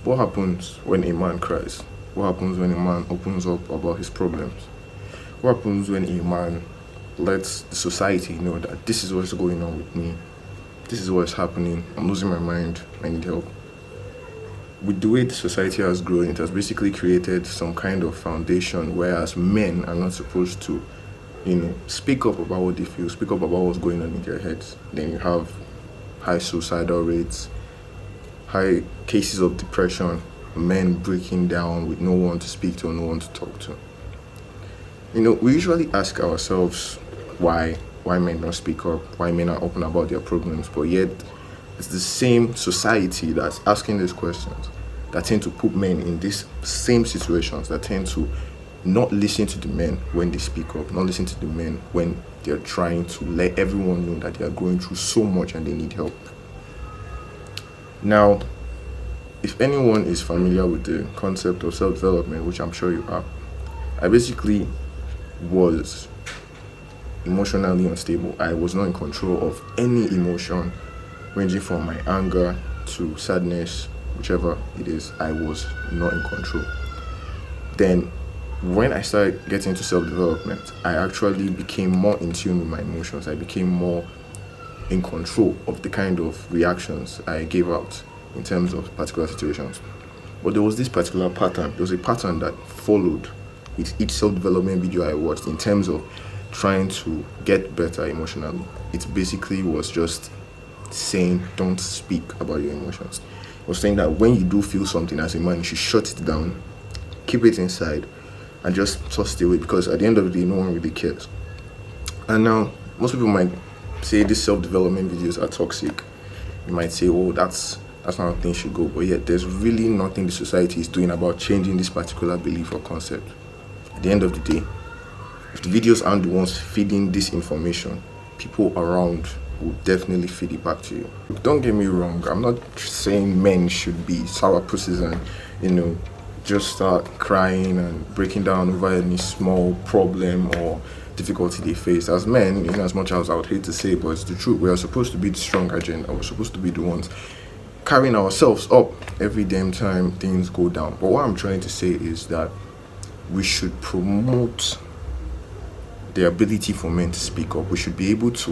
What happens when a man cries? What happens when a man opens up about his problems? What happens when a man lets the society know that this is what's going on with me? This is what's happening. I'm losing my mind. I need help. With the way the society has grown, it has basically created some kind of foundation whereas men are not supposed to, speak up about what they feel, speak up about what's going on in their heads. Then you have high suicidal rates, high cases of depression, men breaking down with no one to speak to, no one to talk to. We usually ask ourselves why men don't speak up, why men are open about their problems, but yet it's the same society that's asking these questions that tend to put men in these same situations, that tend to not listen to the men when they speak up, not listen to the men when they're trying to let everyone know that they are going through so much and they need help. Now, if anyone is familiar with the concept of self-development, which I'm sure you are, I basically was emotionally unstable. I was not in control of any emotion, ranging from my anger to sadness, whichever it is, I was not in control. Then, when I started getting into self-development, I actually became more in tune with my emotions. I became more in control of the kind of reactions I gave out in terms of particular situations. But there was this particular pattern. There was a pattern that followed with each self-development video I watched in terms of trying to get better emotionally. It basically was just saying, don't speak about your emotions. It was saying that when you do feel something as a man, you should shut it down, keep it inside, and just toss it away, because at the end of the day, no one really cares. And now, most people might say these self-development videos are toxic. You might say, oh, that's not how things should go. But yet, there's really nothing the society is doing about changing this particular belief or concept. At the end of the day, if the videos aren't the ones feeding this information, people around will definitely feed it back to you. Don't get me wrong, I'm not saying men should be sourpusses and, just start crying and breaking down over any small problem or difficulty they face. As men, as much as I would hate to say, but it's the truth, we are supposed to be the stronger agenda. We're supposed to be the ones carrying ourselves up every damn time things go down. But what I'm trying to say is that we should promote the ability for men to speak up. We should be able to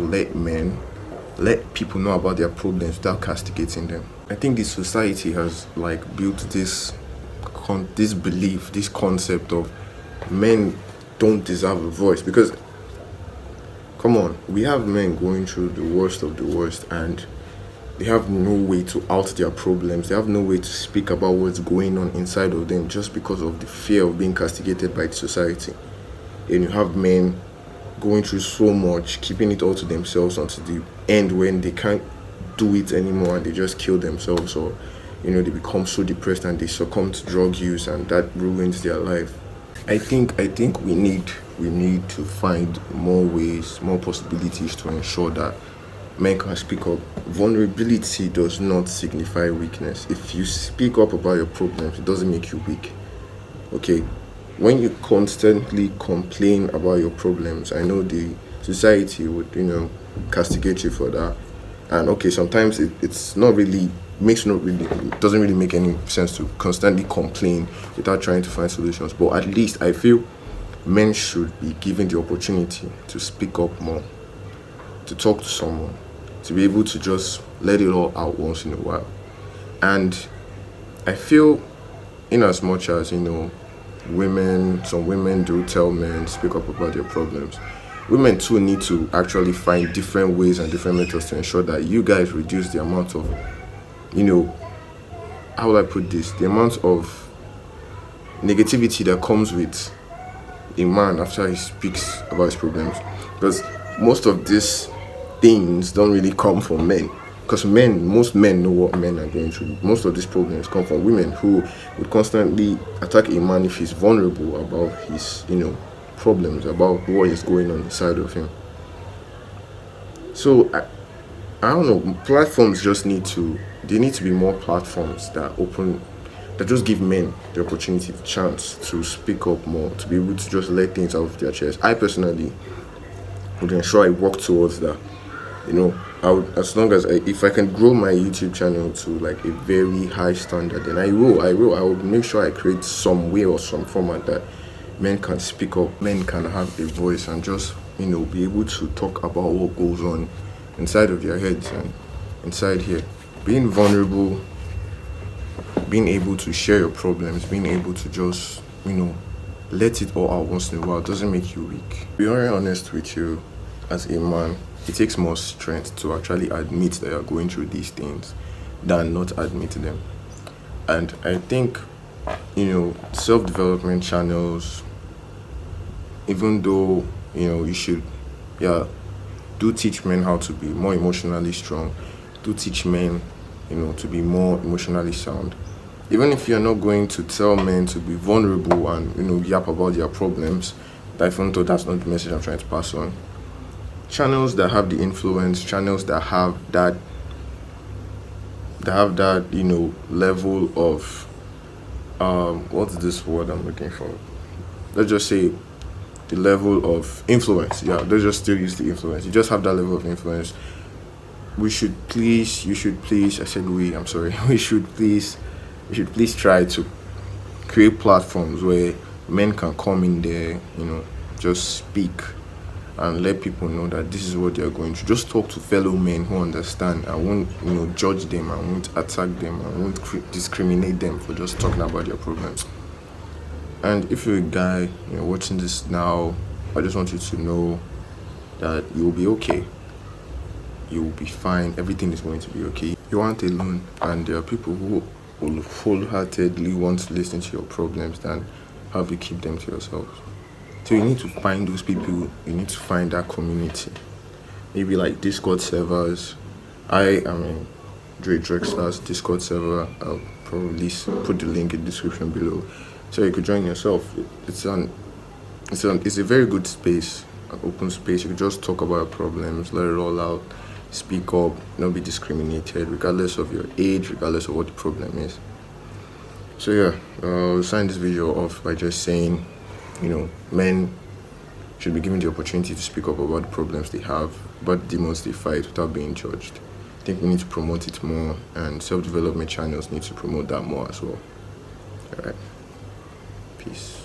let people know about their problems without castigating them. I think this society has built this belief, this concept of men don't deserve a voice, because come on, we have men going through the worst of the worst and they have no way to out their problems. They have no way to speak about what's going on inside of them just because of the fear of being castigated by the society. And you have men going through so much, keeping it all to themselves until the end when they can't do it anymore and they just kill themselves, or they become so depressed and they succumb to drug use and that ruins their life. I think we need to find more ways, more possibilities to ensure that men can speak up. Vulnerability does not signify weakness. If you speak up about your problems, it doesn't make you weak. Okay? When you constantly complain about your problems, I know the society would, castigate you for that. And okay, sometimes it's not really, it doesn't really make any sense to constantly complain without trying to find solutions. But at least I feel men should be given the opportunity to speak up more, to talk to someone, to be able to just let it all out once in a while. And I feel, in as much as, some women do tell men to speak up about their problems, women too need to actually find different ways and different methods to ensure that you guys reduce the amount of, how will I put this, the amount of negativity that comes with a man after he speaks about his problems. Because most of these things don't really come from men. Because most men know what men are going through. Most of these problems come from women who would constantly attack a man if he's vulnerable about his, problems, about what is going on inside of him. So I don't know, platforms need to be more platforms that just give men the opportunity, the chance to speak up more, to be able to just let things out of their chest. I personally would ensure I work towards that. I would, as long as if I can grow my YouTube channel to like a very high standard, then I will. I will make sure I create some way or some format that men can speak up, men can have a voice, and just be able to talk about what goes on inside of their heads and inside here. Being vulnerable, being able to share your problems, being able to just let it all out once in a while doesn't make you weak. To be very honest with you, as a man, it takes more strength to actually admit that you're going through these things than not admit them. And I think, self development channels, even though, you should, yeah, do teach men how to be more emotionally strong, do teach men, to be more emotionally sound. Even if you're not going to tell men to be vulnerable and, yap about their problems, even though that's not the message I'm trying to pass on. Channels that have the influence, channels that have that level of what's this word I'm looking for? Let's just say the level of influence. Yeah, let's just still use the influence. You just have that level of influence. You should please, I said I'm sorry. We should please try to create platforms where men can come in there, just speak and let people know that this is what they're going through. Just talk to fellow men who understand and won't, judge them and won't attack them and won't discriminate them for just talking about their problems. And if you're a guy, watching this now, I just want you to know that you'll be okay. You'll be fine. Everything is going to be okay. You aren't alone, and there are people who will wholeheartedly want to listen to your problems than have you keep them to yourself. So you need to find those people. You need to find that community. Maybe like Discord servers. I am in Dre Drexler's Discord server. I'll probably put the link in the description below, so you could join yourself. It's a very good space, an open space. You could just talk about your problems, let it all out, speak up, not be discriminated, regardless of your age, regardless of what the problem is. So yeah, I'll sign this video off by just saying, men should be given the opportunity to speak up about the problems they have, about the demons they fight without being judged. I think we need to promote it more, and self-development channels need to promote that more as well. All right, peace.